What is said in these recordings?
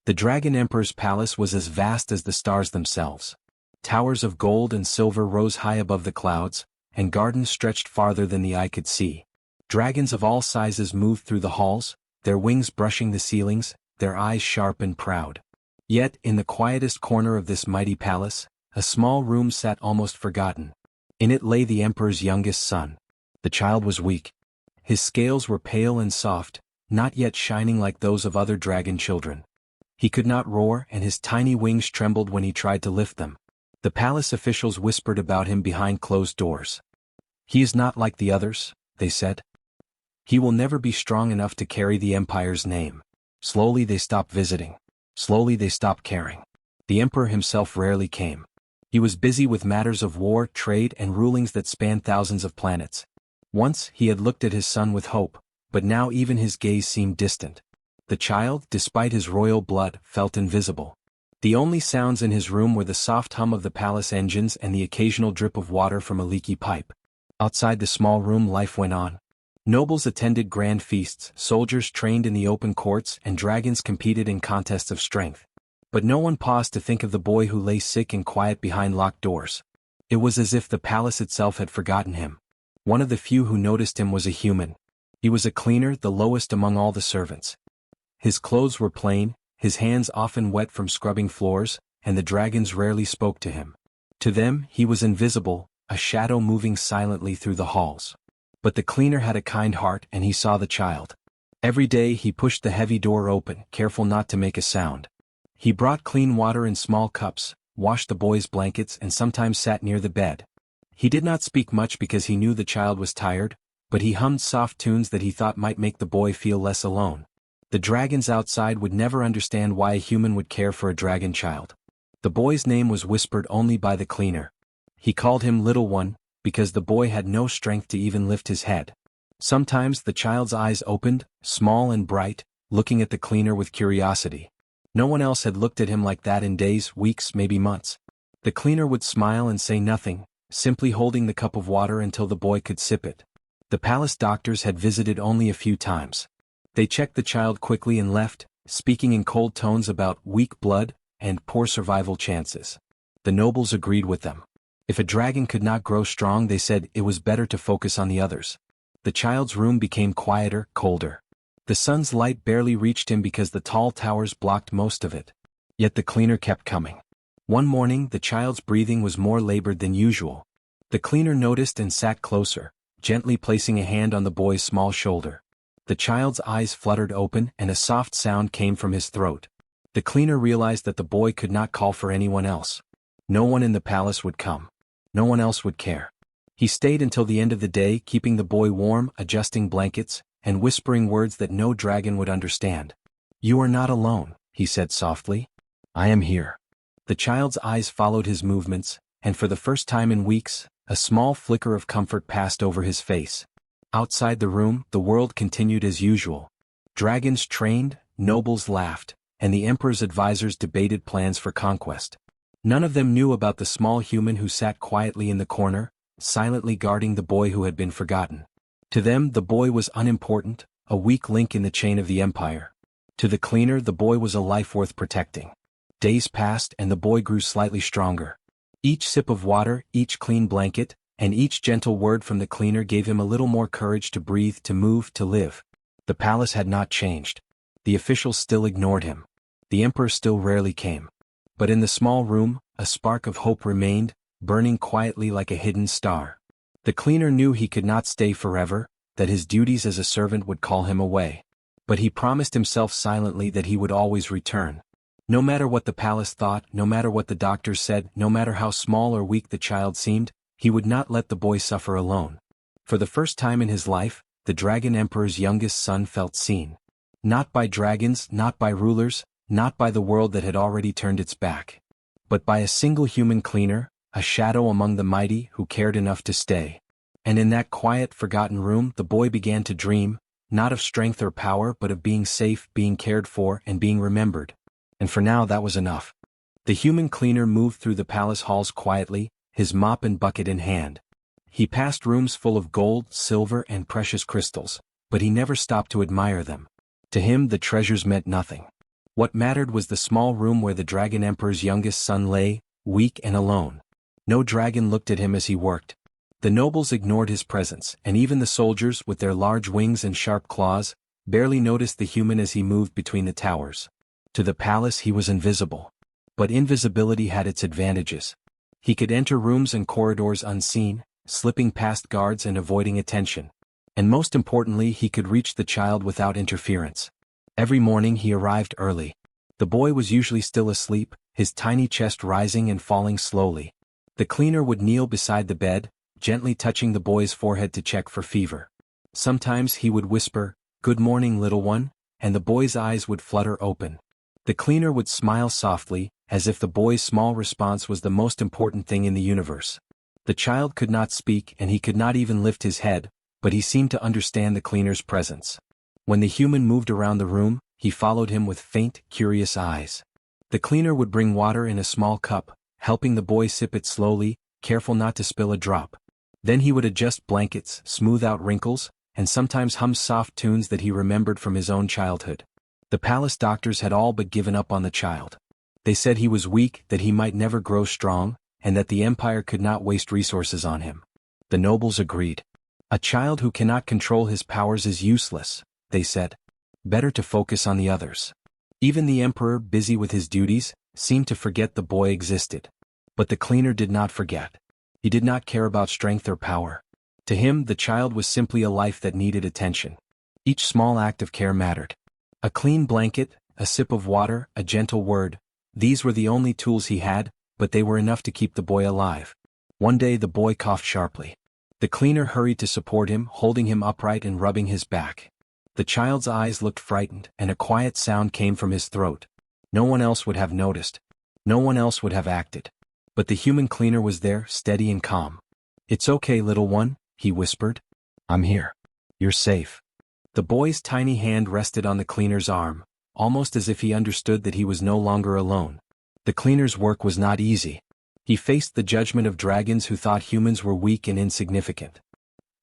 The Dragon Emperor's palace was as vast as the stars themselves. Towers of gold and silver rose high above the clouds, and gardens stretched farther than the eye could see. Dragons of all sizes moved through the halls, their wings brushing the ceilings, their eyes sharp and proud. Yet, in the quietest corner of this mighty palace, a small room sat almost forgotten. In it lay the Emperor's youngest son. The child was weak. His scales were pale and soft, not yet shining like those of other dragon children. He could not roar, and his tiny wings trembled when he tried to lift them. The palace officials whispered about him behind closed doors. "He is not like the others," they said. "He will never be strong enough to carry the Empire's name." Slowly they stopped visiting. Slowly they stopped caring. The Emperor himself rarely came. He was busy with matters of war, trade, and rulings that spanned thousands of planets. Once he had looked at his son with hope, but now even his gaze seemed distant. The child, despite his royal blood, felt invisible. The only sounds in his room were the soft hum of the palace engines and the occasional drip of water from a leaky pipe. Outside the small room life went on. Nobles attended grand feasts, soldiers trained in the open courts, and dragons competed in contests of strength. But no one paused to think of the boy who lay sick and quiet behind locked doors. It was as if the palace itself had forgotten him. One of the few who noticed him was a human. He was a cleaner, the lowest among all the servants. His clothes were plain, his hands often wet from scrubbing floors, and the dragons rarely spoke to him. To them, he was invisible, a shadow moving silently through the halls. But the cleaner had a kind heart, and he saw the child. Every day he pushed the heavy door open, careful not to make a sound. He brought clean water in small cups, washed the boy's blankets, and sometimes sat near the bed. He did not speak much because he knew the child was tired, but he hummed soft tunes that he thought might make the boy feel less alone. The dragons outside would never understand why a human would care for a dragon child. The boy's name was whispered only by the cleaner. He called him Little One, because the boy had no strength to even lift his head. Sometimes the child's eyes opened, small and bright, looking at the cleaner with curiosity. No one else had looked at him like that in days, weeks, maybe months. The cleaner would smile and say nothing, simply holding the cup of water until the boy could sip it. The palace doctors had visited only a few times. They checked the child quickly and left, speaking in cold tones about weak blood and poor survival chances. The nobles agreed with them. If a dragon could not grow strong, they said it was better to focus on the others. The child's room became quieter, colder. The sun's light barely reached him because the tall towers blocked most of it. Yet the cleaner kept coming. One morning, the child's breathing was more labored than usual. The cleaner noticed and sat closer, gently placing a hand on the boy's small shoulder. The child's eyes fluttered open and a soft sound came from his throat. The cleaner realized that the boy could not call for anyone else. No one in the palace would come. No one else would care. He stayed until the end of the day, keeping the boy warm, adjusting blankets, and whispering words that no dragon would understand. "You are not alone," he said softly. "I am here." The child's eyes followed his movements, and for the first time in weeks, a small flicker of comfort passed over his face. Outside the room, the world continued as usual. Dragons trained, nobles laughed, and the emperor's advisors debated plans for conquest. None of them knew about the small human who sat quietly in the corner, silently guarding the boy who had been forgotten. To them, the boy was unimportant, a weak link in the chain of the empire. To the cleaner, the boy was a life worth protecting. Days passed and the boy grew slightly stronger. Each sip of water, each clean blanket, and each gentle word from the cleaner gave him a little more courage to breathe, to move, to live. The palace had not changed. The officials still ignored him. The emperor still rarely came. But in the small room, a spark of hope remained, burning quietly like a hidden star. The cleaner knew he could not stay forever, that his duties as a servant would call him away. But he promised himself silently that he would always return. No matter what the palace thought, no matter what the doctors said, no matter how small or weak the child seemed, he would not let the boy suffer alone. For the first time in his life, the Dragon Emperor's youngest son felt seen. Not by dragons, not by rulers, not by the world that had already turned its back. But by a single human cleaner, a shadow among the mighty who cared enough to stay. And in that quiet, forgotten room, the boy began to dream, not of strength or power but of being safe, being cared for, and being remembered. And for now that was enough. The human cleaner moved through the palace halls quietly, his mop and bucket in hand. He passed rooms full of gold, silver, and precious crystals, but he never stopped to admire them. To him the treasures meant nothing. What mattered was the small room where the Dragon Emperor's youngest son lay, weak and alone. No dragon looked at him as he worked. The nobles ignored his presence, and even the soldiers, with their large wings and sharp claws, barely noticed the human as he moved between the towers. To the palace he was invisible. But invisibility had its advantages. He could enter rooms and corridors unseen, slipping past guards and avoiding attention. And most importantly, he could reach the child without interference. Every morning he arrived early. The boy was usually still asleep, his tiny chest rising and falling slowly. The cleaner would kneel beside the bed, gently touching the boy's forehead to check for fever. Sometimes he would whisper, "Good morning, little one," and the boy's eyes would flutter open. The cleaner would smile softly, as if the boy's small response was the most important thing in the universe. The child could not speak and he could not even lift his head, but he seemed to understand the cleaner's presence. When the human moved around the room, he followed him with faint, curious eyes. The cleaner would bring water in a small cup, helping the boy sip it slowly, careful not to spill a drop. Then he would adjust blankets, smooth out wrinkles, and sometimes hum soft tunes that he remembered from his own childhood. The palace doctors had all but given up on the child. They said he was weak, that he might never grow strong, and that the empire could not waste resources on him. The nobles agreed. A child who cannot control his powers is useless, they said. Better to focus on the others. Even the emperor, busy with his duties, seemed to forget the boy existed. But the cleaner did not forget. He did not care about strength or power. To him, the child was simply a life that needed attention. Each small act of care mattered. A clean blanket, a sip of water, a gentle word. These were the only tools he had, but they were enough to keep the boy alive. One day the boy coughed sharply. The cleaner hurried to support him, holding him upright and rubbing his back. The child's eyes looked frightened, and a quiet sound came from his throat. No one else would have noticed. No one else would have acted. But the human cleaner was there, steady and calm. "It's okay, little one," he whispered. "I'm here. You're safe." The boy's tiny hand rested on the cleaner's arm, almost as if he understood that he was no longer alone. The cleaner's work was not easy. He faced the judgment of dragons who thought humans were weak and insignificant.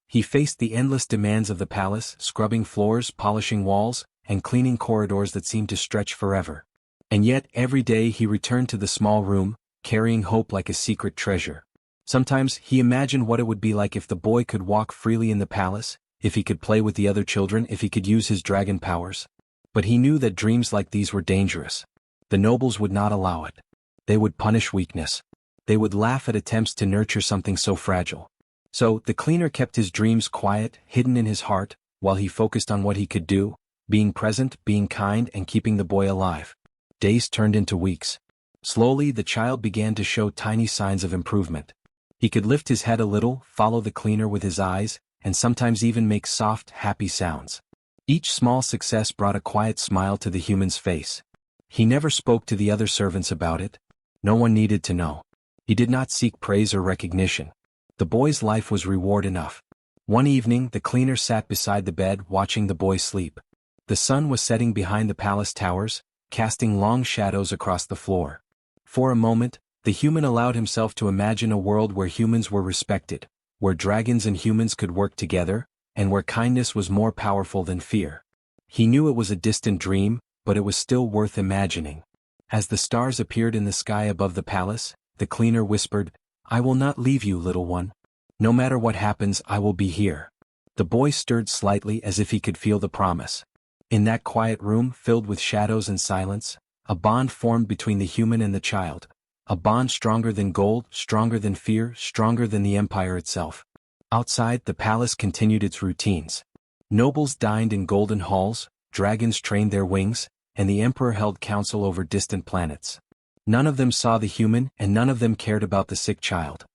He faced the endless demands of the palace, scrubbing floors, polishing walls, and cleaning corridors that seemed to stretch forever. And yet, every day he returned to the small room, carrying hope like a secret treasure. Sometimes he imagined what it would be like if the boy could walk freely in the palace, if he could play with the other children, if he could use his dragon powers. But he knew that dreams like these were dangerous. The nobles would not allow it. They would punish weakness. They would laugh at attempts to nurture something so fragile. So, the cleaner kept his dreams quiet, hidden in his heart, while he focused on what he could do, being present, being kind, and keeping the boy alive. Days turned into weeks. Slowly, the child began to show tiny signs of improvement. He could lift his head a little, follow the cleaner with his eyes, and sometimes even make soft, happy sounds. Each small success brought a quiet smile to the human's face. He never spoke to the other servants about it. No one needed to know. He did not seek praise or recognition. The boy's life was reward enough. One evening, the cleaner sat beside the bed watching the boy sleep. The sun was setting behind the palace towers, casting long shadows across the floor. For a moment, the human allowed himself to imagine a world where humans were respected, where dragons and humans could work together, and where kindness was more powerful than fear. He knew it was a distant dream, but it was still worth imagining. As the stars appeared in the sky above the palace, the cleaner whispered, "I will not leave you, little one. No matter what happens, I will be here." The boy stirred slightly as if he could feel the promise. In that quiet room filled with shadows and silence, a bond formed between the human and the child. A bond stronger than gold, stronger than fear, stronger than the empire itself. Outside, the palace continued its routines. Nobles dined in golden halls, dragons trained their wings, and the emperor held council over distant planets. None of them saw the human, and none of them cared about the sick child.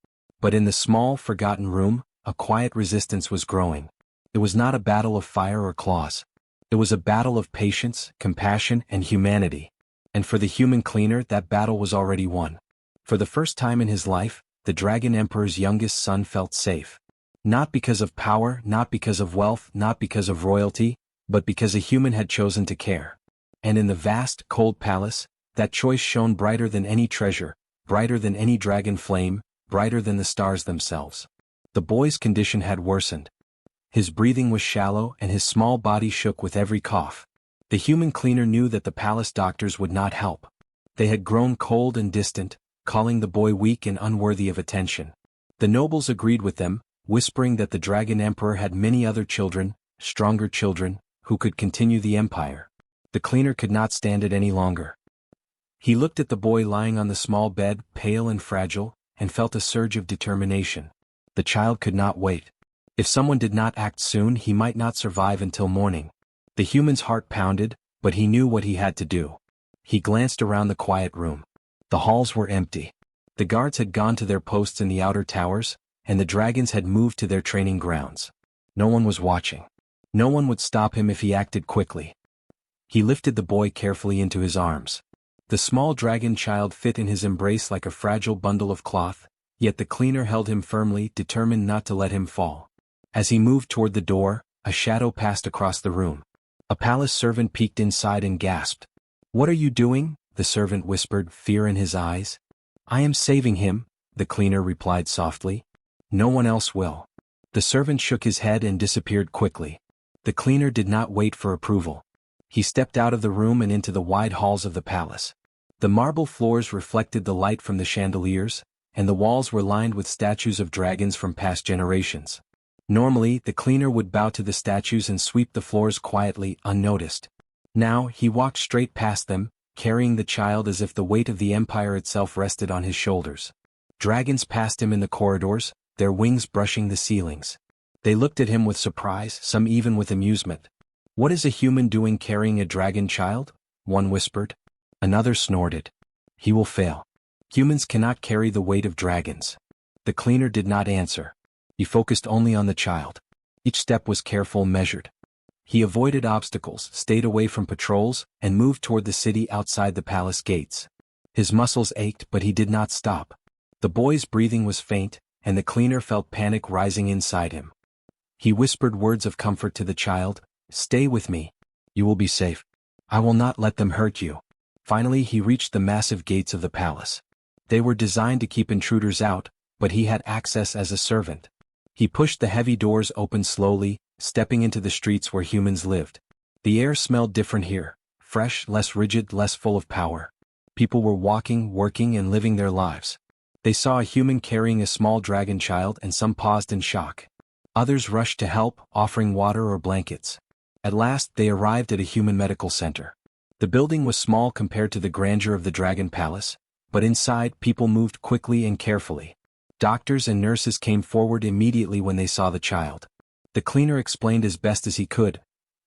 But in the small, forgotten room, a quiet resistance was growing. It was not a battle of fire or claws. It was a battle of patience, compassion, and humanity. And for the human cleaner, that battle was already won. For the first time in his life, the Dragon Emperor's youngest son felt safe. Not because of power, not because of wealth, not because of royalty, but because a human had chosen to care. And in the vast, cold palace, that choice shone brighter than any treasure, brighter than any dragon flame, brighter than the stars themselves. The boy's condition had worsened. His breathing was shallow and his small body shook with every cough. The human cleaner knew that the palace doctors would not help. They had grown cold and distant, calling the boy weak and unworthy of attention. The nobles agreed with them, whispering that the Dragon Emperor had many other children, stronger children, who could continue the empire. The cleaner could not stand it any longer. He looked at the boy lying on the small bed, pale and fragile, and felt a surge of determination. The child could not wait. If someone did not act soon, he might not survive until morning. The human's heart pounded, but he knew what he had to do. He glanced around the quiet room. The halls were empty. The guards had gone to their posts in the outer towers, and the dragons had moved to their training grounds. No one was watching. No one would stop him if he acted quickly. He lifted the boy carefully into his arms. The small dragon child fit in his embrace like a fragile bundle of cloth, yet the cleaner held him firmly, determined not to let him fall. As he moved toward the door, a shadow passed across the room. A palace servant peeked inside and gasped. "What are you doing?" the servant whispered, fear in his eyes. "I am saving him," the cleaner replied softly. "No one else will." The servant shook his head and disappeared quickly. The cleaner did not wait for approval. He stepped out of the room and into the wide halls of the palace. The marble floors reflected the light from the chandeliers, and the walls were lined with statues of dragons from past generations. Normally, the cleaner would bow to the statues and sweep the floors quietly, unnoticed. Now, he walked straight past them, carrying the child as if the weight of the empire itself rested on his shoulders. Dragons passed him in the corridors, their wings brushing the ceilings. They looked at him with surprise, some even with amusement. "What is a human doing carrying a dragon child?" one whispered. Another snorted. "He will fail. Humans cannot carry the weight of dragons." The cleaner did not answer. He focused only on the child. Each step was careful, measured. He avoided obstacles, stayed away from patrols, and moved toward the city outside the palace gates. His muscles ached, but he did not stop. The boy's breathing was faint, and the cleaner felt panic rising inside him. He whispered words of comfort to the child. "Stay with me. You will be safe. I will not let them hurt you." Finally, he reached the massive gates of the palace. They were designed to keep intruders out, but he had access as a servant. He pushed the heavy doors open slowly, stepping into the streets where humans lived. The air smelled different here, fresh, less rigid, less full of power. People were walking, working, and living their lives. They saw a human carrying a small dragon child, and some paused in shock. Others rushed to help, offering water or blankets. At last, they arrived at a human medical center. The building was small compared to the grandeur of the Dragon Palace, but inside, people moved quickly and carefully. Doctors and nurses came forward immediately when they saw the child. The cleaner explained as best as he could.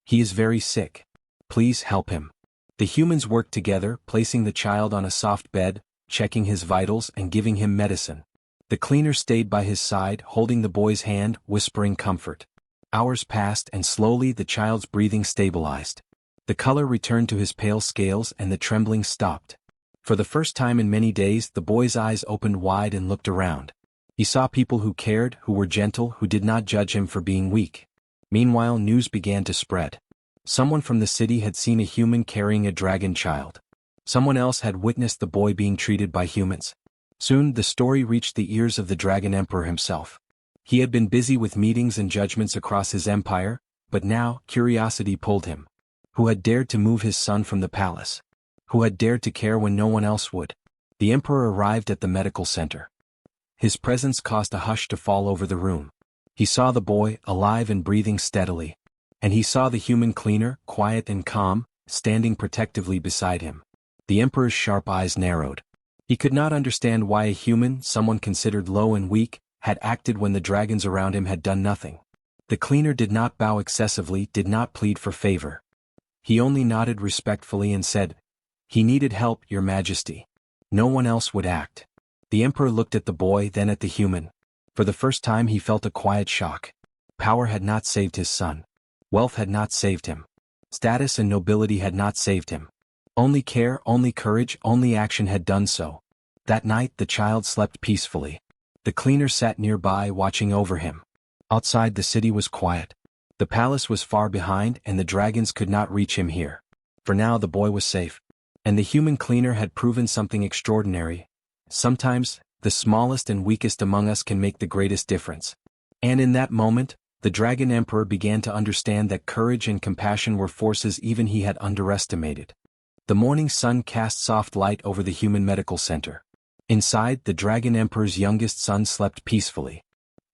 "He is very sick. Please help him." The humans worked together, placing the child on a soft bed, checking his vitals and giving him medicine. The cleaner stayed by his side, holding the boy's hand, whispering comfort. Hours passed and slowly the child's breathing stabilized. The color returned to his pale scales and the trembling stopped. For the first time in many days, the boy's eyes opened wide and looked around. He saw people who cared, who were gentle, who did not judge him for being weak. Meanwhile, news began to spread. Someone from the city had seen a human carrying a dragon child. Someone else had witnessed the boy being treated by humans. Soon, the story reached the ears of the Dragon Emperor himself. He had been busy with meetings and judgments across his empire, but now, curiosity pulled him. Who had dared to move his son from the palace? Who had dared to care when no one else would? The emperor arrived at the medical center. His presence caused a hush to fall over the room. He saw the boy, alive and breathing steadily. And he saw the human cleaner, quiet and calm, standing protectively beside him. The emperor's sharp eyes narrowed. He could not understand why a human, someone considered low and weak, had acted when the dragons around him had done nothing. The cleaner did not bow excessively, did not plead for favor. He only nodded respectfully and said, "He needed help, Your Majesty. No one else would act." The emperor looked at the boy, then at the human. For the first time he felt a quiet shock. Power had not saved his son. Wealth had not saved him. Status and nobility had not saved him. Only care, only courage, only action had done so. That night the child slept peacefully. The cleaner sat nearby, watching over him. Outside the city was quiet. The palace was far behind and the dragons could not reach him here. For now the boy was safe. And the human cleaner had proven something extraordinary. Sometimes, the smallest and weakest among us can make the greatest difference. And in that moment, The Dragon Emperor began to understand that courage and compassion were forces even he had underestimated. The morning sun cast soft light over the human medical center. Inside, the Dragon Emperor's youngest son slept peacefully.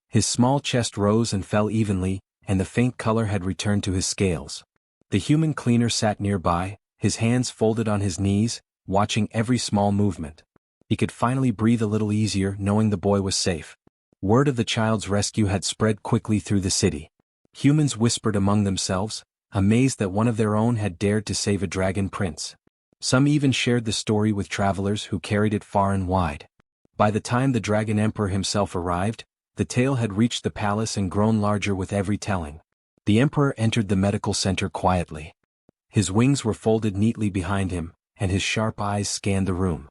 His small chest rose and fell evenly, and the faint color had returned to his scales. The human cleaner sat nearby, his hands folded on his knees, watching every small movement. He could finally breathe a little easier knowing the boy was safe. Word of the child's rescue had spread quickly through the city. Humans whispered among themselves, amazed that one of their own had dared to save a dragon prince. Some even shared the story with travelers who carried it far and wide. By the time the Dragon Emperor himself arrived, the tale had reached the palace and grown larger with every telling. The Emperor entered the medical center quietly. His wings were folded neatly behind him, and his sharp eyes scanned the room.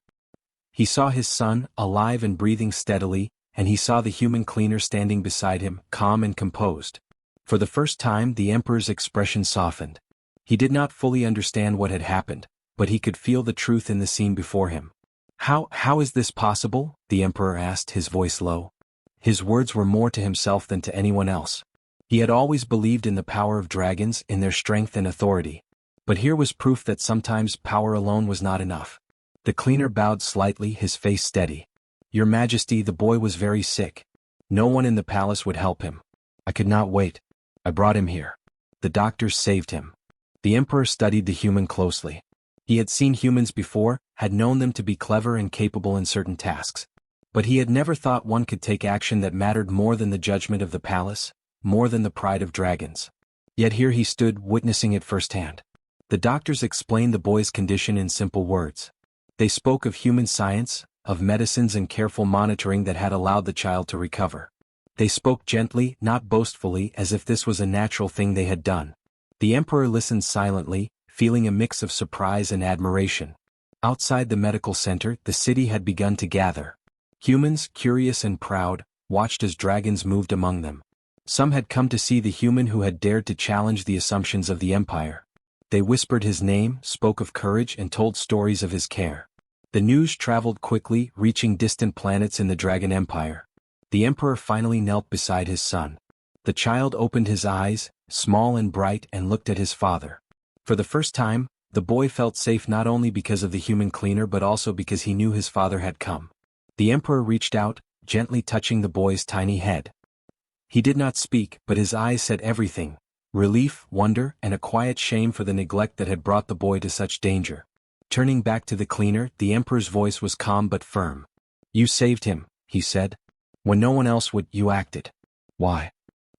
He saw his son, alive and breathing steadily, and he saw the human cleaner standing beside him, calm and composed. For the first time the Emperor's expression softened. He did not fully understand what had happened, but he could feel the truth in the scene before him. How is this possible?" the Emperor asked, his voice low. His words were more to himself than to anyone else. He had always believed in the power of dragons, in their strength and authority. But here was proof that sometimes power alone was not enough. The cleaner bowed slightly, his face steady. "Your Majesty, the boy was very sick. No one in the palace would help him. I could not wait. I brought him here. The doctors saved him." The Emperor studied the human closely. He had seen humans before, had known them to be clever and capable in certain tasks. But he had never thought one could take action that mattered more than the judgment of the palace, more than the pride of dragons. Yet here he stood, witnessing it firsthand. The doctors explained the boy's condition in simple words. They spoke of human science, of medicines and careful monitoring that had allowed the child to recover. They spoke gently, not boastfully, as if this was a natural thing they had done. The Emperor listened silently, feeling a mix of surprise and admiration. Outside the medical center, the city had begun to gather. Humans, curious and proud, watched as dragons moved among them. Some had come to see the human who had dared to challenge the assumptions of the Empire. They whispered his name, spoke of courage and told stories of his care. The news traveled quickly, reaching distant planets in the Dragon Empire. The Emperor finally knelt beside his son. The child opened his eyes, small and bright, and looked at his father. For the first time, the boy felt safe not only because of the human cleaner but also because he knew his father had come. The Emperor reached out, gently touching the boy's tiny head. He did not speak, but his eyes said everything: relief, wonder, and a quiet shame for the neglect that had brought the boy to such danger. Turning back to the cleaner, the Emperor's voice was calm but firm. "You saved him," he said. "When no one else would, you acted. Why?"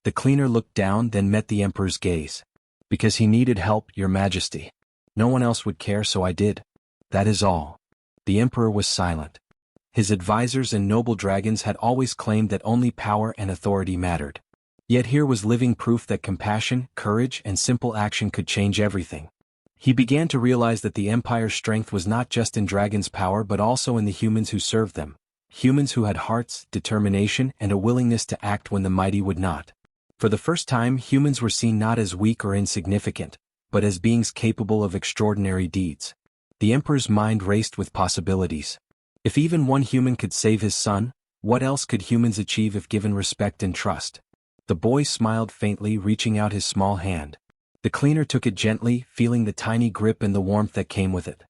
The cleaner looked down, then met the Emperor's gaze. "Because he needed help, Your Majesty. No one else would care, so I did. That is all." The Emperor was silent. His advisors and noble dragons had always claimed that only power and authority mattered. Yet here was living proof that compassion, courage, and simple action could change everything. He began to realize that the Empire's strength was not just in dragons' power but also in the humans who served them. Humans who had hearts, determination, and a willingness to act when the mighty would not. For the first time, humans were seen not as weak or insignificant, but as beings capable of extraordinary deeds. The Emperor's mind raced with possibilities. If even one human could save his son, what else could humans achieve if given respect and trust? The boy smiled faintly, reaching out his small hand. The cleaner took it gently, feeling the tiny grip and the warmth that came with it.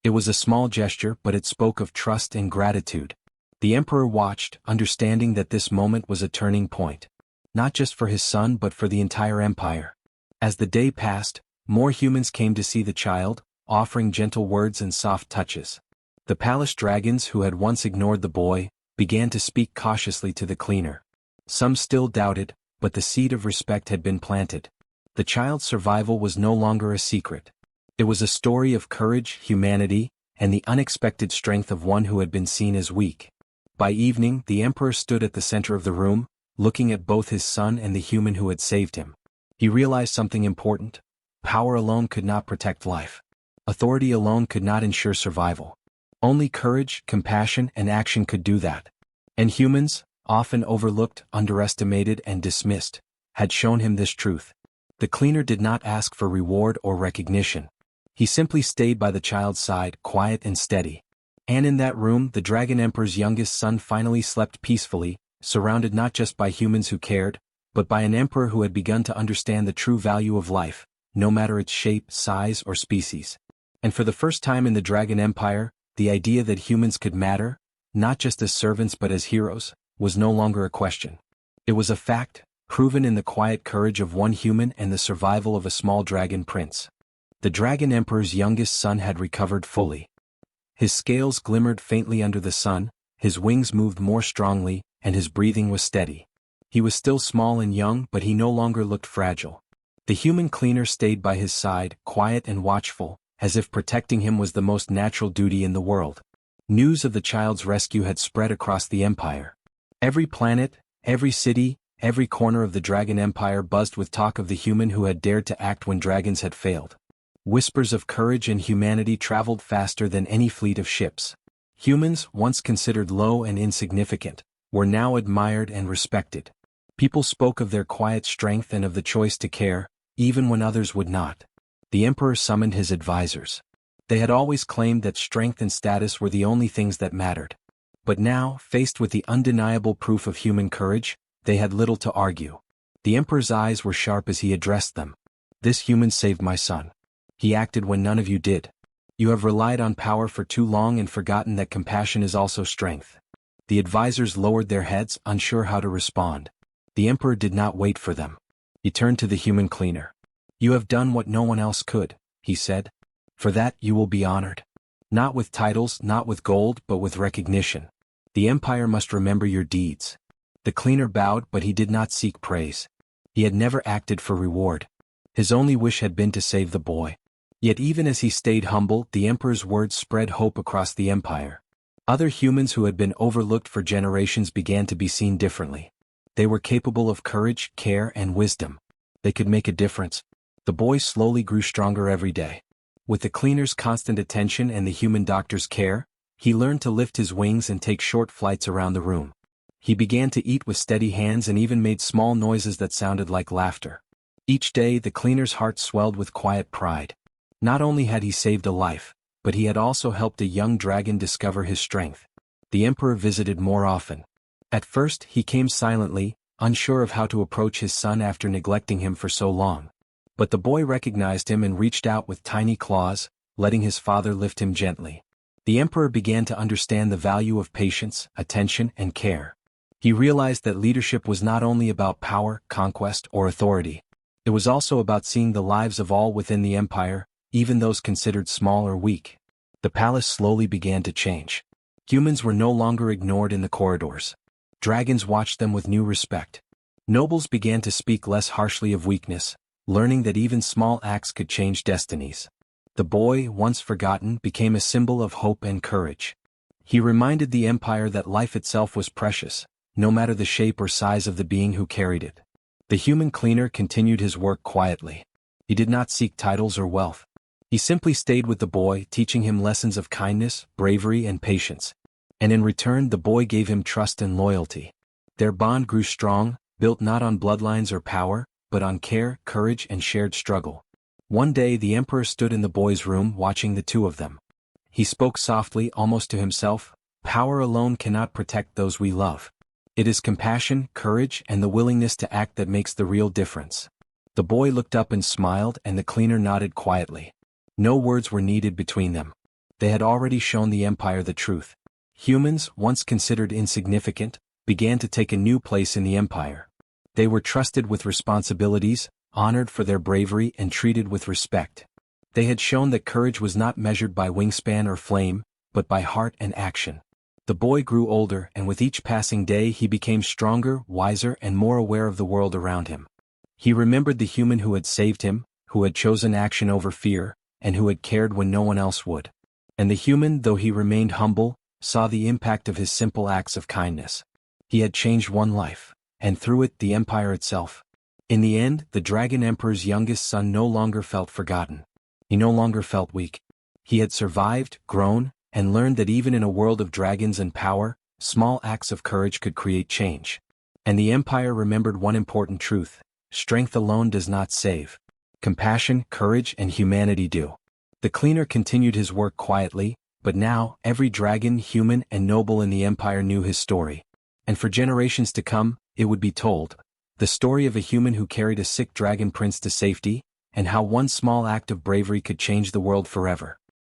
It was a small gesture, but it spoke of trust and gratitude. The Emperor watched, understanding that this moment was a turning point. Not just for his son but for the entire empire. As the day passed, more humans came to see the child, offering gentle words and soft touches. The palace dragons who had once ignored the boy, began to speak cautiously to the cleaner. Some still doubted, but the seed of respect had been planted. The child's survival was no longer a secret. It was a story of courage, humanity, and the unexpected strength of one who had been seen as weak. By evening, the Emperor stood at the center of the room, looking at both his son and the human who had saved him. He realized something important. Power alone could not protect life. Authority alone could not ensure survival. Only courage, compassion, and action could do that. And humans, often overlooked, underestimated, and dismissed, had shown him this truth. The cleaner did not ask for reward or recognition. He simply stayed by the child's side, quiet and steady. And in that room, the Dragon Emperor's youngest son finally slept peacefully, surrounded not just by humans who cared, but by an emperor who had begun to understand the true value of life, no matter its shape, size, or species. And for the first time in the Dragon Empire, the idea that humans could matter, not just as servants but as heroes, was no longer a question. It was a fact, proven in the quiet courage of one human and the survival of a small dragon prince. The Dragon Emperor's youngest son had recovered fully. His scales glimmered faintly under the sun, his wings moved more strongly, and his breathing was steady. He was still small and young, but he no longer looked fragile. The human cleaner stayed by his side, quiet and watchful, as if protecting him was the most natural duty in the world. News of the child's rescue had spread across the empire. Every planet, every city, every corner of the Dragon Empire buzzed with talk of the human who had dared to act when dragons had failed. Whispers of courage and humanity traveled faster than any fleet of ships. Humans, once considered low and insignificant, were now admired and respected. People spoke of their quiet strength and of the choice to care, even when others would not. The emperor summoned his advisors. They had always claimed that strength and status were the only things that mattered. But now, faced with the undeniable proof of human courage, they had little to argue. The emperor's eyes were sharp as he addressed them. "This human saved my son. He acted when none of you did. You have relied on power for too long and forgotten that compassion is also strength." The advisors lowered their heads, unsure how to respond. The emperor did not wait for them. He turned to the human cleaner. "You have done what no one else could," he said. "For that you will be honored. Not with titles, not with gold, but with recognition. The empire must remember your deeds." The cleaner bowed, but he did not seek praise. He had never acted for reward. His only wish had been to save the boy. Yet even as he stayed humble, the emperor's words spread hope across the empire. Other humans who had been overlooked for generations began to be seen differently. They were capable of courage, care, and wisdom. They could make a difference. The boy slowly grew stronger every day. With the cleaner's constant attention and the human doctor's care, he learned to lift his wings and take short flights around the room. He began to eat with steady hands and even made small noises that sounded like laughter. Each day the cleaner's heart swelled with quiet pride. Not only had he saved a life, but he had also helped a young dragon discover his strength. The emperor visited more often. At first he came silently, unsure of how to approach his son after neglecting him for so long. But the boy recognized him and reached out with tiny claws, letting his father lift him gently. The emperor began to understand the value of patience, attention, and care. He realized that leadership was not only about power, conquest, or authority. It was also about seeing the lives of all within the empire, even those considered small or weak. The palace slowly began to change. Humans were no longer ignored in the corridors. Dragons watched them with new respect. Nobles began to speak less harshly of weakness, learning that even small acts could change destinies. The boy, once forgotten, became a symbol of hope and courage. He reminded the empire that life itself was precious, no matter the shape or size of the being who carried it. The human cleaner continued his work quietly. He did not seek titles or wealth. He simply stayed with the boy, teaching him lessons of kindness, bravery, and patience. And in return the boy gave him trust and loyalty. Their bond grew strong, built not on bloodlines or power, but on care, courage, and shared struggle. One day the emperor stood in the boy's room watching the two of them. He spoke softly, almost to himself, "Power alone cannot protect those we love. It is compassion, courage, and the willingness to act that makes the real difference." The boy looked up and smiled, and the cleaner nodded quietly. No words were needed between them. They had already shown the empire the truth. Humans, once considered insignificant, began to take a new place in the empire. They were trusted with responsibilities, honored for their bravery, and treated with respect. They had shown that courage was not measured by wingspan or flame, but by heart and action. The boy grew older, and with each passing day he became stronger, wiser, and more aware of the world around him. He remembered the human who had saved him, who had chosen action over fear, and who had cared when no one else would. And the human, though he remained humble, saw the impact of his simple acts of kindness. He had changed one life, and through it the empire itself. In the end, the Dragon Emperor's youngest son no longer felt forgotten. He no longer felt weak. He had survived, grown, and learned that even in a world of dragons and power, small acts of courage could create change. And the empire remembered one important truth: strength alone does not save. Compassion, courage, and humanity do. The cleaner continued his work quietly, but now every dragon, human, and noble in the empire knew his story. And for generations to come, it would be told. The story of a human who carried a sick dragon prince to safety, and how one small act of bravery could change the world forever.